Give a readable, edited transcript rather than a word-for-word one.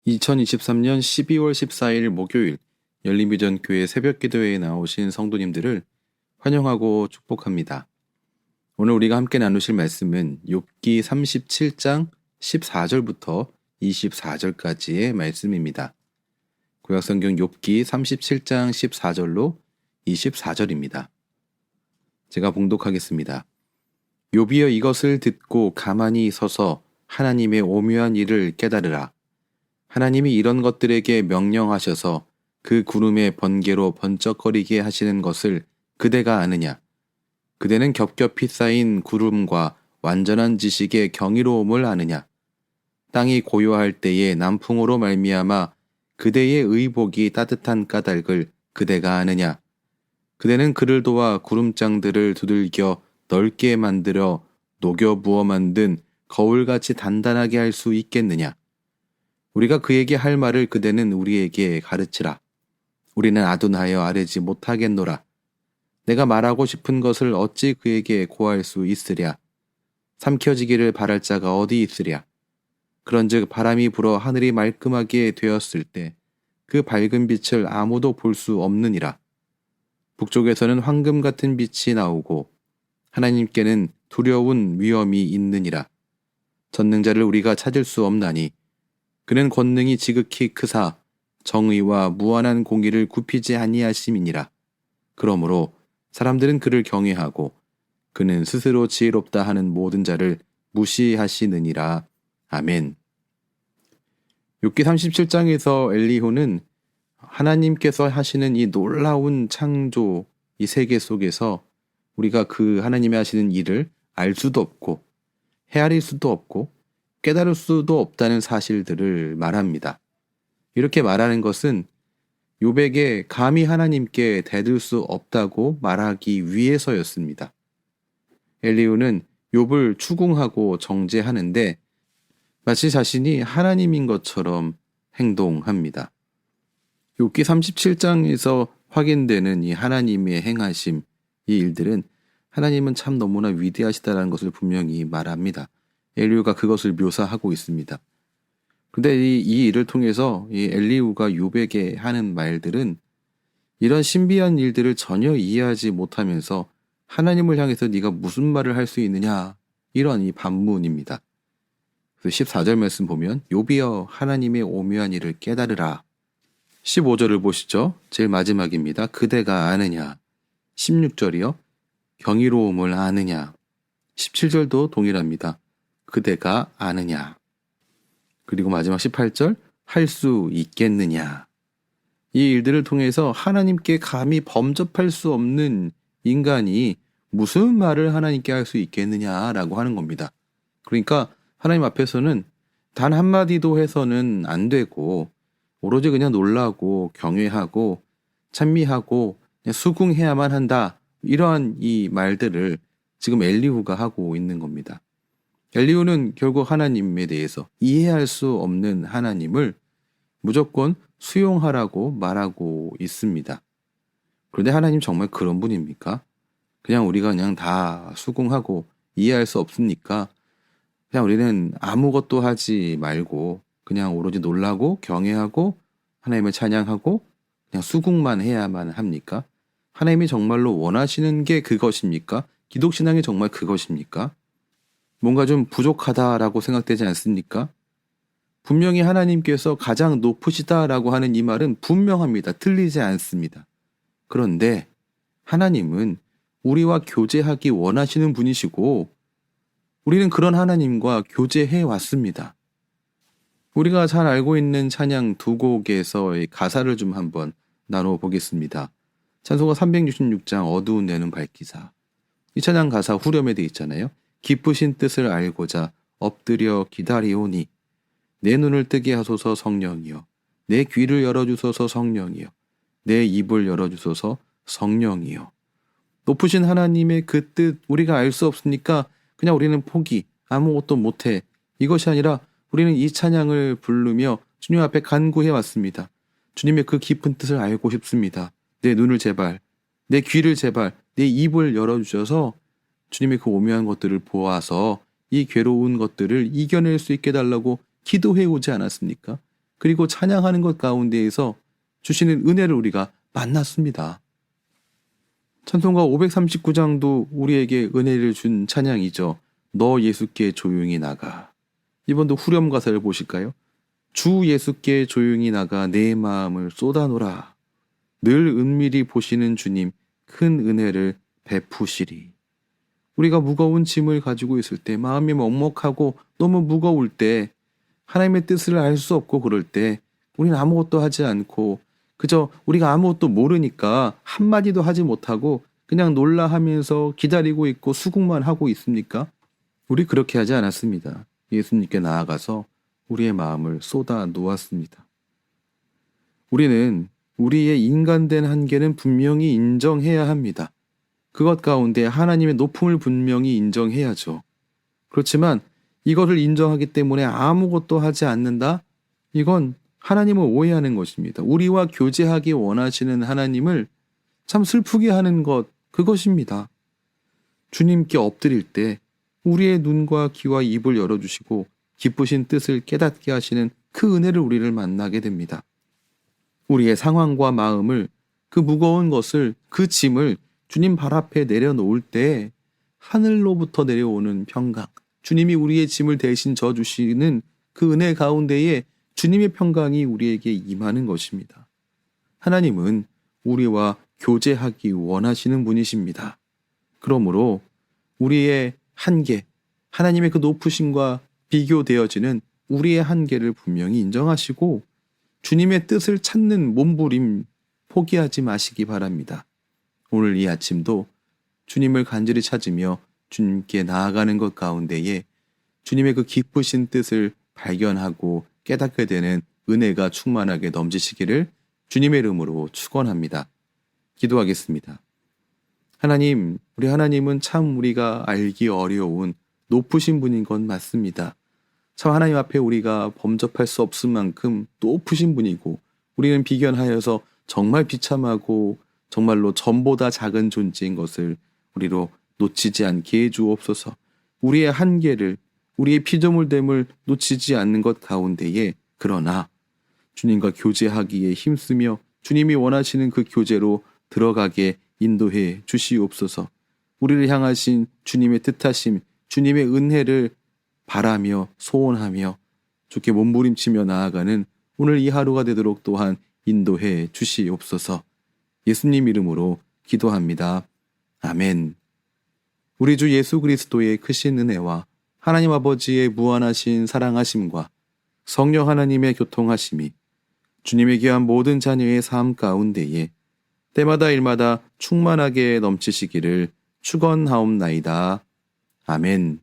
2023년 12월 14일 목요일 열린비전교회 새벽기도회에 나오신 성도님들을 환영하고 축복합니다. 오늘 우리가 함께 나누실 말씀은 욥기 37장 14절부터 24절까지의 말씀입니다. 구약성경 욥기 37장 14절로 24절입니다. 제가 봉독하겠습니다. 욥이여 이것을 듣고 가만히 서서 하나님의 오묘한 일을 깨달으라. 하나님이 이런 것들에게 명령하셔서 그 구름의 번개로 번쩍거리게 하시는 것을 그대가 아느냐? 그대는 겹겹이 쌓인 구름과 완전한 지식의 경이로움을 아느냐? 땅이 고요할 때에 남풍으로 말미암아 그대의 의복이 따뜻한 까닭을 그대가 아느냐? 그대는 그를 도와 구름장들을 두들겨 넓게 만들어 녹여 부어 만든 거울같이 단단하게 할 수 있겠느냐? 우리가 그에게 할 말을 그대는 우리에게 가르치라. 우리는 아둔하여 아뢰지 못하겠노라. 내가 말하고 싶은 것을 어찌 그에게 고할 수 있으랴. 삼켜지기를 바랄 자가 어디 있으랴. 그런즉 바람이 불어 하늘이 말끔하게 되었을 때 그 밝은 빛을 아무도 볼 수 없느니라. 북쪽에서는 황금 같은 빛이 나오고 하나님께는 두려운 위험이 있느니라. 전능자를 우리가 찾을 수 없나니 그는 권능이 지극히 크사 정의와 무한한 공의를 굽히지 아니하심이니라. 그러므로 사람들은 그를 경외하고 그는 스스로 지혜롭다 하는 모든 자를 무시하시느니라. 아멘. 욥기 37장에서 엘리후는 하나님께서 하시는 이 놀라운 창조, 이 세계 속에서 우리가 그 하나님이 하시는 일을 알 수도 없고 헤아릴 수도 없고 깨달을 수도 없다는 사실들을 말합니다. 이렇게 말하는 것은 욥에게 감히 하나님께 대들 수 없다고 말하기 위해서였습니다. 엘리후는 욥을 추궁하고 정죄하는데 마치 자신이 하나님인 것처럼 행동합니다. 욥기 37장에서 확인되는 이 하나님의 행하심, 이 일들은 하나님은 참 너무나 위대하시다는 것을 분명히 말합니다. 엘리후가 그것을 묘사하고 있습니다. 근데 이 일을 통해서 이 엘리후가 욥에게 하는 말들은 이런 신비한 일들을 전혀 이해하지 못하면서 하나님을 향해서 네가 무슨 말을 할 수 있느냐, 이런 이 반문입니다. 그래서 14절 말씀 보면 욥이여 하나님의 오묘한 일을 깨달으라. 15절을 보시죠. 제일 마지막입니다. 그대가 아느냐. 16절이요. 경이로움을 아느냐. 17절도 동일합니다. 그대가 아느냐. 그리고 마지막 18절 할 수 있겠느냐. 이 일들을 통해서 하나님께 감히 범접할 수 없는 인간이 무슨 말을 하나님께 할 수 있겠느냐라고 하는 겁니다. 그러니까 하나님 앞에서는 단 한마디도 해서는 안 되고 오로지 그냥 놀라고 경외하고 찬미하고 그냥 수긍해야만 한다. 이러한 이 말들을 지금 엘리후가 하고 있는 겁니다. 엘리후는 결국 하나님에 대해서 이해할 수 없는 하나님을 무조건 수용하라고 말하고 있습니다. 그런데 하나님 정말 그런 분입니까? 그냥 우리가 그냥 다 수긍하고 이해할 수 없으니까 그냥 우리는 아무것도 하지 말고 그냥 오로지 놀라고 경외하고 하나님을 찬양하고 그냥 수긍만 해야만 합니까? 하나님이 정말로 원하시는 게 그것입니까? 기독신앙이 정말 그것입니까? 뭔가 좀 부족하다라고 생각되지 않습니까? 분명히 하나님께서 가장 높으시다라고 하는 이 말은 분명합니다. 틀리지 않습니다. 그런데 하나님은 우리와 교제하기 원하시는 분이시고 우리는 그런 하나님과 교제해 왔습니다. 우리가 잘 알고 있는 찬양 두 곡에서의 가사를 좀 한번 나눠보겠습니다. 찬송가 366장 어두운 내는 밝히사. 이 찬양 가사 후렴에 돼 있잖아요. 기쁘신 뜻을 알고자 엎드려 기다리오니 내 눈을 뜨게 하소서 성령이여. 내 귀를 열어주소서 성령이여. 내 입을 열어주소서 성령이여. 높으신 하나님의 그 뜻 우리가 알 수 없으니까 그냥 우리는 포기, 아무것도 못해. 이것이 아니라 우리는 이 찬양을 부르며 주님 앞에 간구해 왔습니다. 주님의 그 깊은 뜻을 알고 싶습니다. 내 눈을 제발, 내 귀를 제발, 내 입을 열어주셔서 주님의 그 오묘한 것들을 보아서 이 괴로운 것들을 이겨낼 수 있게 해달라고 기도해 오지 않았습니까? 그리고 찬양하는 것 가운데에서 주시는 은혜를 우리가 만났습니다. 찬송가 539장도 우리에게 은혜를 준 찬양이죠. 너 예수께 조용히 나가. 이번도 후렴 가사를 보실까요? 주 예수께 조용히 나가 내 마음을 쏟아놓으라. 늘 은밀히 보시는 주님 큰 은혜를 베푸시리. 우리가 무거운 짐을 가지고 있을 때, 마음이 먹먹하고 너무 무거울 때, 하나님의 뜻을 알 수 없고 그럴 때 우리는 아무것도 하지 않고 그저 우리가 아무것도 모르니까 한마디도 하지 못하고 그냥 놀라하면서 기다리고 있고 수긍만 하고 있습니까? 우리 그렇게 하지 않았습니다. 예수님께 나아가서 우리의 마음을 쏟아 놓았습니다. 우리는 우리의 인간된 한계는 분명히 인정해야 합니다. 그것 가운데 하나님의 높음을 분명히 인정해야죠. 그렇지만 이것을 인정하기 때문에 아무것도 하지 않는다? 이건 하나님을 오해하는 것입니다. 우리와 교제하기 원하시는 하나님을 참 슬프게 하는 것, 그것입니다. 주님께 엎드릴 때 우리의 눈과 귀와 입을 열어주시고 기쁘신 뜻을 깨닫게 하시는 그 은혜를 우리를 만나게 됩니다. 우리의 상황과 마음을, 그 무거운 것을, 그 짐을 주님 발 앞에 내려놓을 때 하늘로부터 내려오는 평강, 주님이 우리의 짐을 대신 져주시는 그 은혜 가운데에 주님의 평강이 우리에게 임하는 것입니다. 하나님은 우리와 교제하기 원하시는 분이십니다. 그러므로 우리의 한계, 하나님의 그 높으심과 비교되어지는 우리의 한계를 분명히 인정하시고 주님의 뜻을 찾는 몸부림 포기하지 마시기 바랍니다. 오늘 이 아침도 주님을 간절히 찾으며 주님께 나아가는 것 가운데에 주님의 그 기쁘신 뜻을 발견하고 깨닫게 되는 은혜가 충만하게 넘치시기를 주님의 이름으로 축원합니다. 기도하겠습니다. 하나님, 우리 하나님은 참 우리가 알기 어려운 높으신 분인 건 맞습니다. 참 하나님 앞에 우리가 범접할 수 없을 만큼 높으신 분이고 우리는 비견하여서 정말 비참하고 정말로 전보다 작은 존재인 것을 우리로 놓치지 않게 해주옵소서. 우리의 한계를, 우리의 피조물됨을 놓치지 않는 것 가운데에 그러나 주님과 교제하기에 힘쓰며 주님이 원하시는 그 교제로 들어가게 인도해 주시옵소서. 우리를 향하신 주님의 뜻하심, 주님의 은혜를 바라며 소원하며 주께 몸부림치며 나아가는 오늘 이 하루가 되도록 또한 인도해 주시옵소서. 예수님 이름으로 기도합니다. 아멘. 우리 주 예수 그리스도의 크신 은혜와 하나님 아버지의 무한하신 사랑하심과 성령 하나님의 교통하심이 주님의 귀한 모든 자녀의 삶 가운데에 때마다 일마다 충만하게 넘치시기를 축원하옵나이다. 아멘.